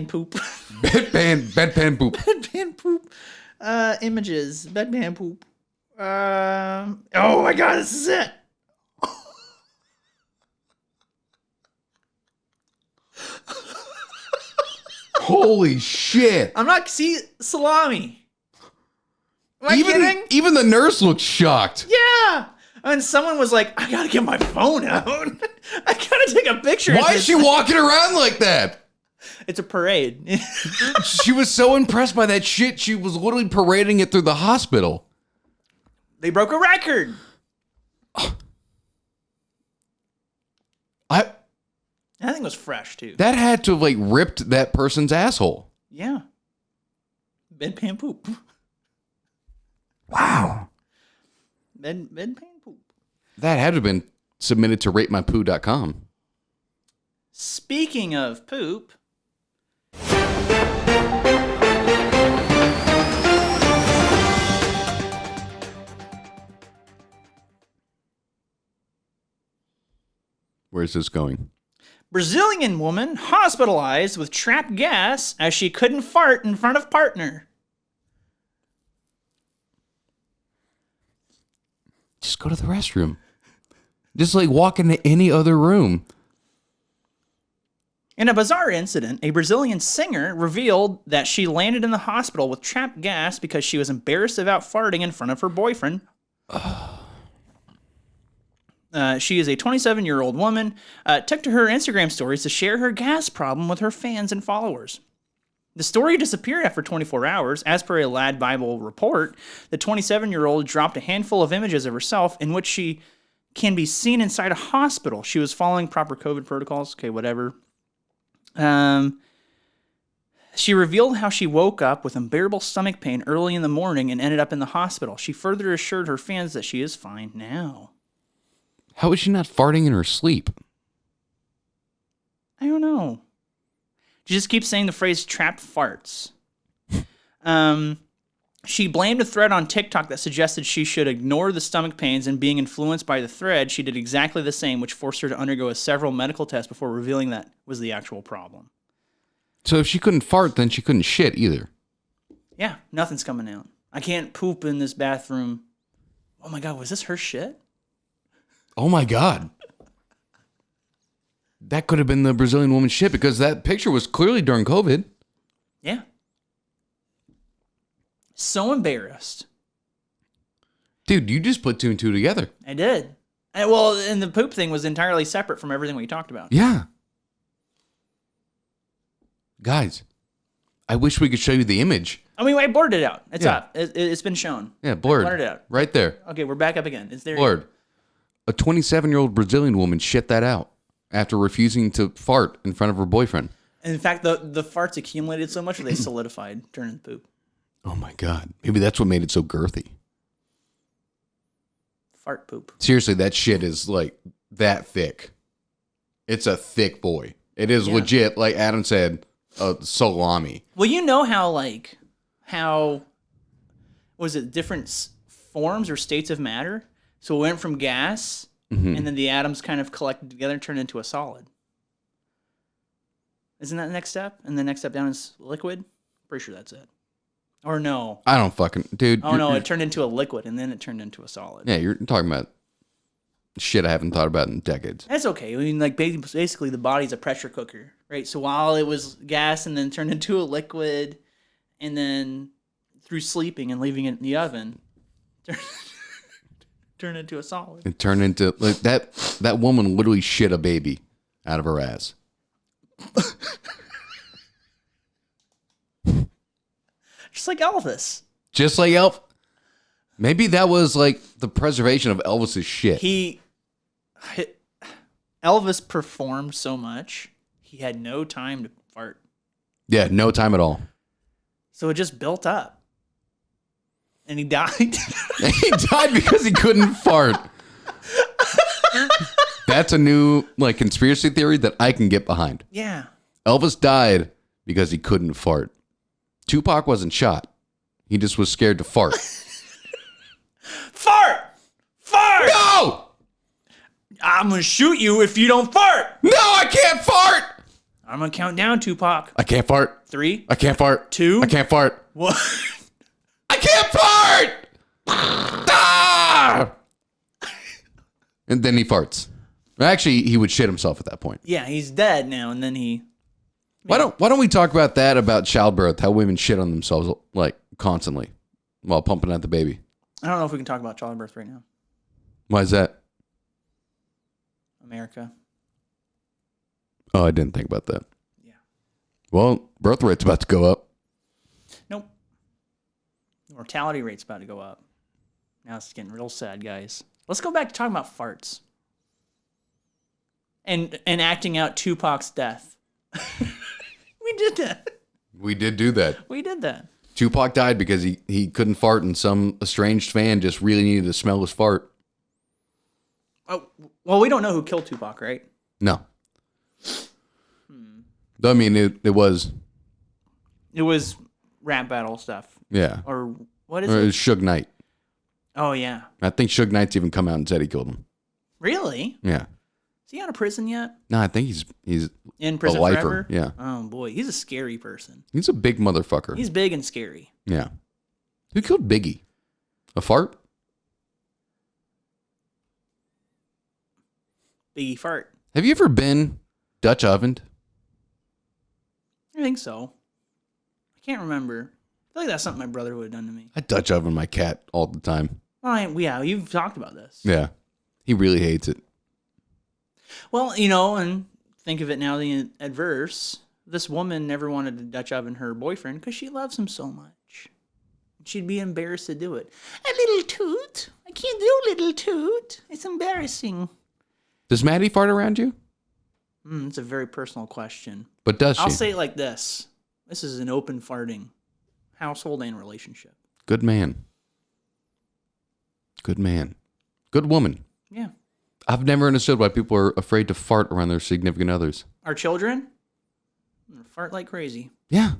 poop. Bedpan poop. Bedpan poop. Images. Bedpan poop. Oh my God, this is it. Holy shit. I'm not salami. Am I kidding? Even the nurse looked shocked. Yeah. And someone was like, I gotta get my phone out. I gotta take a picture. Why is she walking around like that? It's a parade. She was so impressed by that shit, she was literally parading it through the hospital. They broke a record. That thing was fresh too. That had to have like ripped that person's asshole. Yeah. Bedpan poop. Wow. Bedpan poop. That had to have been submitted to ratemypoo.com. Speaking of poop. Where's this going? Brazilian woman hospitalized with trapped gas as she couldn't fart in front of partner. Just go to the restroom. Just like walk into any other room. In a bizarre incident, a Brazilian singer revealed that she landed in the hospital with trapped gas because she was embarrassed about farting in front of her boyfriend. She is a 27-year-old woman, took to her Instagram stories to share her gas problem with her fans and followers. The story disappeared after 24 hours. As per a Lad Bible report, the 27-year-old dropped a handful of images of herself in which she can be seen inside a hospital. She was following proper COVID protocols. Okay, whatever. She revealed how she woke up with unbearable stomach pain early in the morning and ended up in the hospital. She further assured her fans that she is fine now. How is she not farting in her sleep? I don't know. She just keeps saying the phrase trapped farts. She blamed a thread on TikTok that suggested she should ignore the stomach pains, and being influenced by the thread, she did exactly the same, which forced her to undergo several medical tests before revealing that was the actual problem. So if she couldn't fart, then she couldn't shit either. Yeah, nothing's coming out. I can't poop in this bathroom. Oh my God, was this her shit? Oh my God. That could have been the Brazilian woman's shit because that picture was clearly during COVID. Yeah. So embarrassed. Dude, you just put two and two together. I did. And the poop thing was entirely separate from everything we talked about. Yeah. Guys, I wish we could show you the image. I mean, I blurred it out. It's Yeah. up. It's been shown. Yeah, blurred. Blurred it out. Right there. Okay, we're back up again. It's there. Blurred. A 27-year-old Brazilian woman shit that out after refusing to fart in front of her boyfriend. And in fact, the farts accumulated so much that they solidified, turning poop. Oh my God. Maybe that's what made it so girthy. Fart poop. Seriously, that shit is like that thick. It's a thick boy. It is legit, like Adam said, a salami. Well, you know how was it different forms or states of matter? So it went from gas, and then the atoms kind of collected together and turned into a solid. Isn't that the next step? And the next step down is liquid? Pretty sure that's it. Or no. I don't fucking... Dude. Oh, no, it turned into a liquid, and then it turned into a solid. Yeah, you're talking about shit I haven't thought about in decades. That's okay. I mean, like, basically the body's a pressure cooker, right? So while it was gas and then turned into a liquid, and then through sleeping and leaving it in the oven, turned into a solid. It turned into... Like, that woman literally shit a baby out of her ass. Just like Elvis. Just like Maybe that was like the preservation of Elvis's shit. Elvis performed so much, he had no time to fart. Yeah, no time at all. So it just built up. And he died. He died because he couldn't fart. That's a new like conspiracy theory that I can get behind. Yeah. Elvis died because he couldn't fart. Tupac wasn't shot. He just was scared to fart. Fart! Fart! No! I'm going to shoot you if you don't fart. No, I can't fart! I'm going to count down, Tupac. I can't fart. 3. I can't fart. 2. I can't fart. 1. I can't fart! Ah! And then he farts. Actually, he would shit himself at that point. Yeah, he's dead now, and then he... Why don't we talk about that, about childbirth, how women shit on themselves like constantly while pumping out the baby? I don't know if we can talk about childbirth right now. Why is that? America. Oh, I didn't think about that. Yeah. Well, birth rate's about to go up. Nope. Mortality rate's about to go up. Now it's getting real sad, guys. Let's go back to talking about farts. And acting out Tupac's death. We did that. We did do that. We did that. Tupac died because he couldn't fart and some estranged fan just really needed to smell his fart. Oh, well, we don't know who killed Tupac, right? No. I mean, it was... It was rap battle stuff. Yeah. Or what is Or it it? was Suge Knight. Oh, yeah. I think Suge Knight's even come out and said he killed him. Really? Yeah. Is he out of prison yet? No, I think he's In prison a lifer. forever? Yeah. Oh, boy. He's a scary person. He's a big motherfucker. He's big and scary. Yeah. Who killed Biggie? A fart? Biggie fart. Have you ever been Dutch ovened? I think so. I can't remember. I feel like that's something my brother would have done to me. I Dutch oven my cat all the time. Yeah, you've talked about this. Yeah. He really hates it. Well, and think of it now, the adverse. This woman never wanted to Dutch oven her boyfriend because she loves him so much. She'd be embarrassed to do it. A little toot. I can't do little toot. It's embarrassing. Does Maddie fart around you? It's a very personal question. But does she? I'll say it like this. This is an open farting household and relationship. Good man. Good man. Good woman. Yeah. I've never understood why people are afraid to fart around their significant others. Our children fart like crazy. Yeah.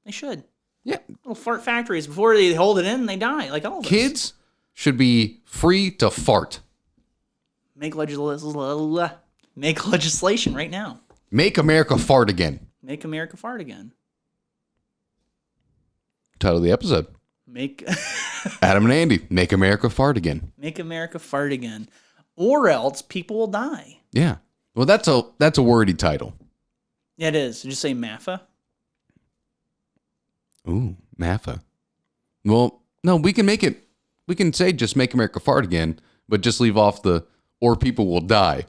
They should. Yeah. Little fart factories. Before they hold it in, they die. Like all of us. Kids should be free to fart. Make legislation right now. Make America fart again. Make America fart again. Title of the episode. Make Adam and Andy, make America fart again. Make America fart again. Or else people will die. Yeah. Well, that's a wordy title. Yeah, it is. Did you say MAFA? Ooh, MAFA. Well, no, we can make it. We can say just make America fart again, but just leave off the or people will die.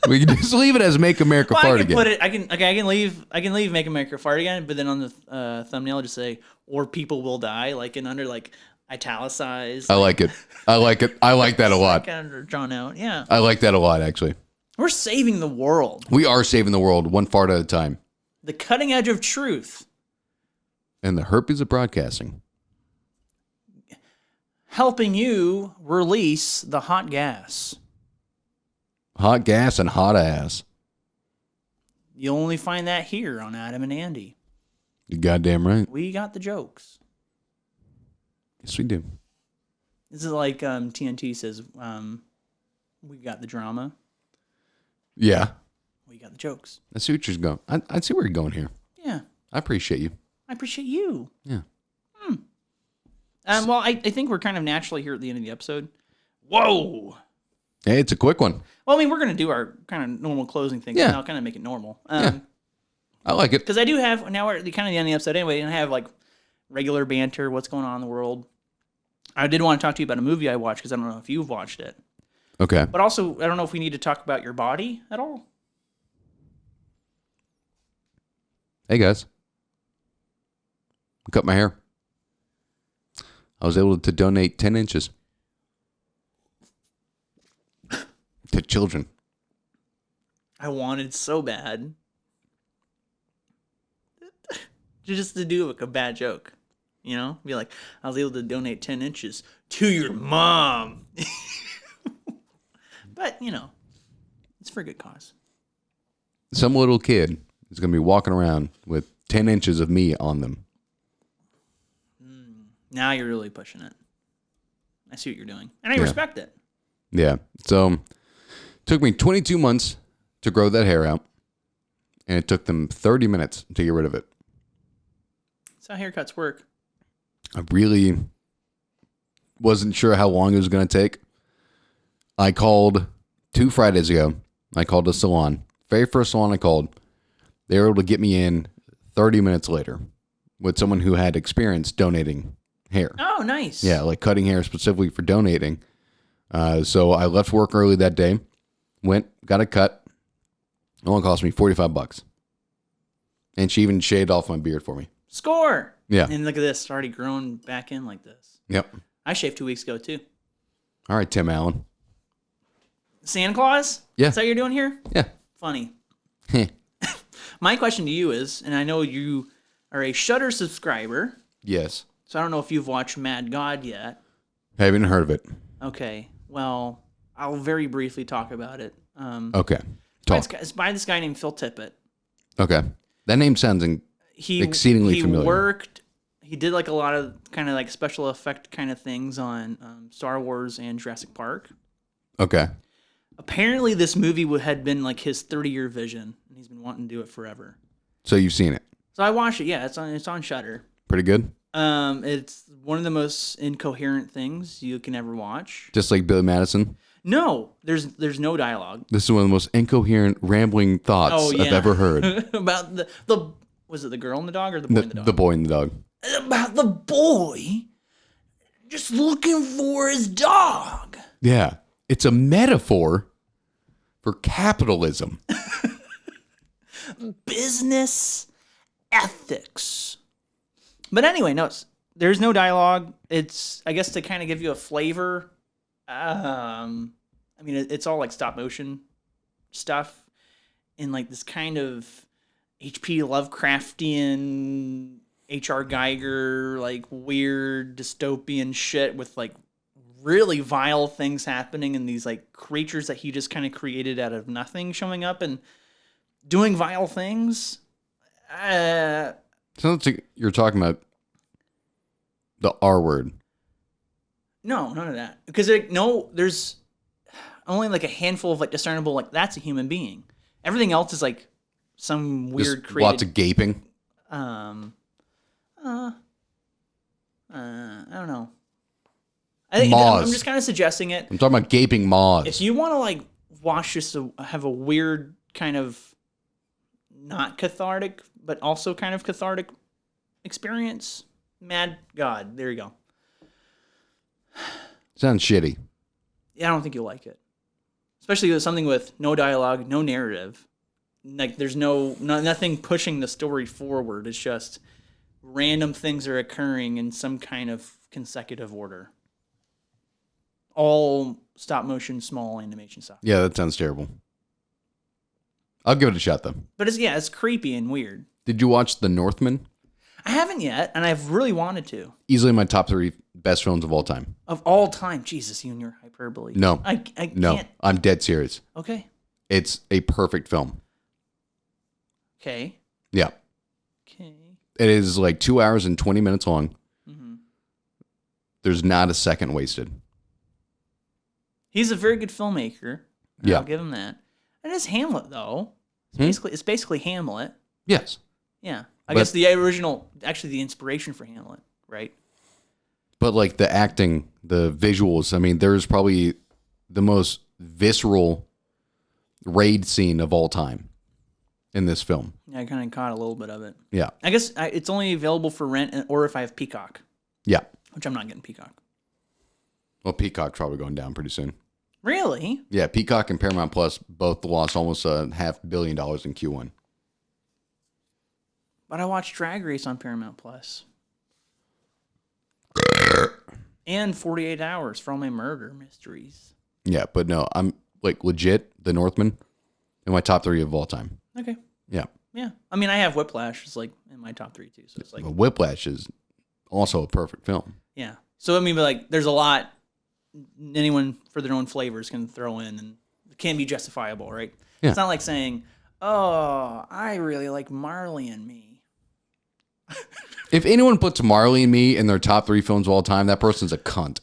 We can just leave it as make America fart again. I can leave make America fart again, but then on the thumbnail just say or people will die, like in under like italicized. I like it. I like it. I like that a lot. Kind of drawn out. Yeah. I like that a lot, actually. We're saving the world. We are saving the world one fart at a time. The cutting edge of truth. And the herpes of broadcasting. Helping you release the hot gas. Hot gas and hot ass. You'll only find that here on Adam and Andy. You're goddamn right. We got the jokes. Yes, we do. This is like TNT says, we got the drama. Yeah. We got the jokes. I see what you're going. I see where you're going here. Yeah. I appreciate you. I appreciate you. Yeah. Well, I think we're kind of naturally here at the end of the episode. Whoa. Hey, it's a quick one. Well, I mean, we're going to do our kind of normal closing thing. Yeah. And I'll kind of make it normal. Yeah. I like it. Because I do have, now we're at the kind of the end of the episode anyway, and I have like regular banter, what's going on in the world. I did want to talk to you about a movie I watched because I don't know if you've watched it. Okay. But also, I don't know if we need to talk about your body at all. Hey, guys. cut my hair. I was able to donate 10 inches to children. I wanted so bad just to do like a bad joke, you know? Be like, I was able to donate 10 inches to your mom. But, you know, it's for a good cause. Some little kid is going to be walking around with 10 inches of me on them. Now you're really pushing it. I see what you're doing. And I respect it. Yeah. So, it took me 22 months to grow that hair out. And it took them 30 minutes to get rid of it. That's how haircuts work. I really wasn't sure how long it was going to take. I called 2 Fridays ago. I called a salon. Very first salon I called. They were able to get me in 30 minutes later with someone who had experience donating hair. Oh, nice. Yeah, like cutting hair specifically for donating. So I left work early that day. Went, got a cut. It only cost me $45. And she even shaved off my beard for me. Score. Yeah. And look at this. It's already grown back in like this. Yep. I shaved 2 weeks ago, too. All right, Tim Allen. Santa Claus? Yeah. Is that what you're doing here? Yeah. Funny. My question to you is, and I know you are a Shudder subscriber, Yes. so I don't know if you've watched Mad God yet. Haven't heard of it. Okay. Well, I'll very briefly talk about it. Okay. Talk. It's by this guy named Phil Tippett. Okay. That name sounds exceedingly familiar. He did like a lot of kind of like special effect kind of things on Star Wars and Jurassic Park. Okay. Apparently, this movie had been like his 30-year vision, and he's been wanting to do it forever. So you've seen it? So I watched it. Yeah, it's on Shudder. Pretty good? It's one of the most incoherent things you can ever watch. Just like Billy Madison? No, there's no dialogue. This is one of the most incoherent, rambling thoughts I've ever heard. About the was it the girl and the dog or the boy and the dog? The boy and the dog. About the boy just looking for his dog. Yeah. It's a metaphor for capitalism. Business ethics. But anyway, no, there's no dialogue. It's, I guess, to kind of give you a flavor. I mean, it's all like stop motion stuff in like this kind of H.P. Lovecraftian, H.R. Geiger, like weird dystopian shit with like really vile things happening and these like creatures that he just kind of created out of nothing showing up and doing vile things. Sounds like you're talking about the R word. No, none of that. Because there's only like a handful of like discernible, like that's a human being. Everything else is like some weird Just created. lots of gaping. I don't know. I think Maws. I'm just kind of suggesting it. I'm talking about gaping maws. If you want to like watch this, have a weird kind of not cathartic, but also kind of cathartic experience, Mad God. There you go. Sounds shitty. Yeah, I don't think you'll like it. Especially with something with no dialogue, no narrative. Like there's nothing pushing the story forward. It's just random things are occurring in some kind of consecutive order. All stop motion, small animation stuff. Yeah, that sounds terrible. I'll give it a shot though. But it's creepy and weird. Did you watch The Northman? I haven't yet, and I've really wanted to. Easily my top 3 best films of all time. Of all time. Jesus, you and your hyperbole. No. I can't. I'm dead serious. Okay. It's a perfect film. Okay. Yeah. Okay. It is like 2 hours and 20 minutes long. Mm-hmm. There's not a second wasted. He's a very good filmmaker. Yeah. I'll give him that. It is Hamlet, though. It's basically Hamlet. Yes. Yeah. I guess the inspiration for Hamlet, right? But like the acting, the visuals, I mean, there's probably the most visceral raid scene of all time in this film. Yeah, I kind of caught a little bit of it. Yeah. I guess it's only available for rent or if I have Peacock. Yeah. Which I'm not getting Peacock. Well, Peacock's probably going down pretty soon. Really? Yeah, Peacock and Paramount Plus both lost almost $500 million in Q1. But I watched Drag Race on Paramount Plus. And 48 Hours for all my murder mysteries. Yeah, but no, I'm like legit The Northman in my top 3 of all time. Okay. Yeah. Yeah. I mean, I have Whiplash. It's like in my top 3 too. So it's like Whiplash is also a perfect film. Yeah. So I mean, but like, there's a lot anyone for their own flavors can throw in, and it can be justifiable, right? Yeah. It's not like saying, "Oh, I really like Marley and Me." If anyone puts Marley and Me in their top 3 films of all time, that person's a cunt.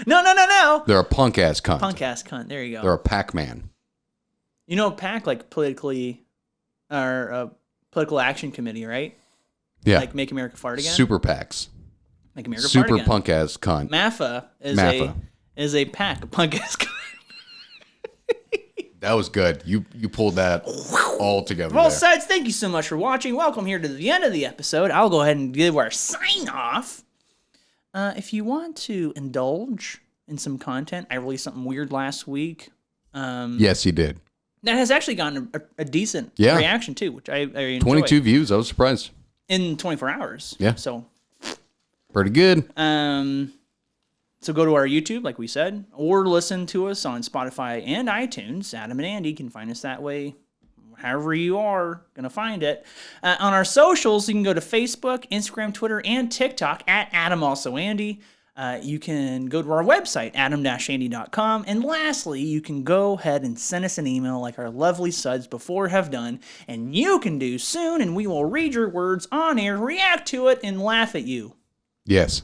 No. They're a punk ass cunt. Punk ass cunt. There you go. They're a Pac-Man. You know, PAC, like politically, or political action committee, right? Yeah. Like Make America Fart Again. Super PACs. Make America Fart Super Again. punk ass cunt. MAFA is a PAC, a punk ass cunt. That was good. You pulled that all together. Well, there. Suds, thank you so much for watching. Welcome here to the end of the episode. I'll go ahead and give our sign off. If you want to indulge in some content, I released something weird last week. Yes, you did. That has actually gotten a decent reaction too, which I enjoy. 22 views. I was surprised. In 24 hours. Yeah. So pretty good. So go to our YouTube, like we said, or listen to us on Spotify and iTunes. Adam and Andy can find us that way. However you are going to find it. On our socials, you can go to Facebook, Instagram, Twitter, and TikTok at adamalsoandy. You can go to our website, adam-andy.com. And lastly, you can go ahead and send us an email like our lovely Suds before have done. And you can do soon, and we will read your words on air, react to it, and laugh at you. Yes.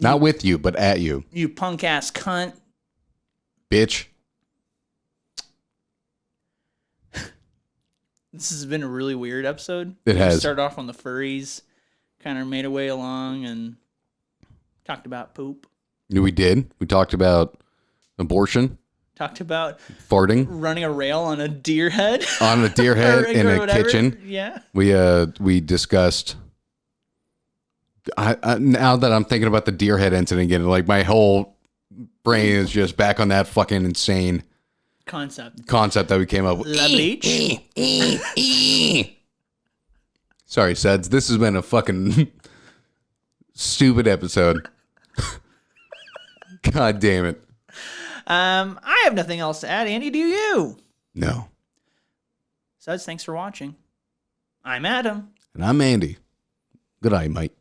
Not with you, but at you. You punk-ass cunt. Bitch. This has been a really weird episode. It has. We started off on the furries, kind of made our way along, and talked about poop. We did. We talked about abortion. Talked about farting. Running a rail on a deer head. On a deer head in a kitchen. Yeah. We discussed... now that I'm thinking about the deer head incident again, like my whole brain is just back on that fucking insane concept that we came up with. La Bleach. Sorry, Suds. This has been a fucking stupid episode. God damn it. I have nothing else to add. Andy, do you? No. Suds, thanks for watching. I'm Adam. And I'm Andy. Good eye, mate.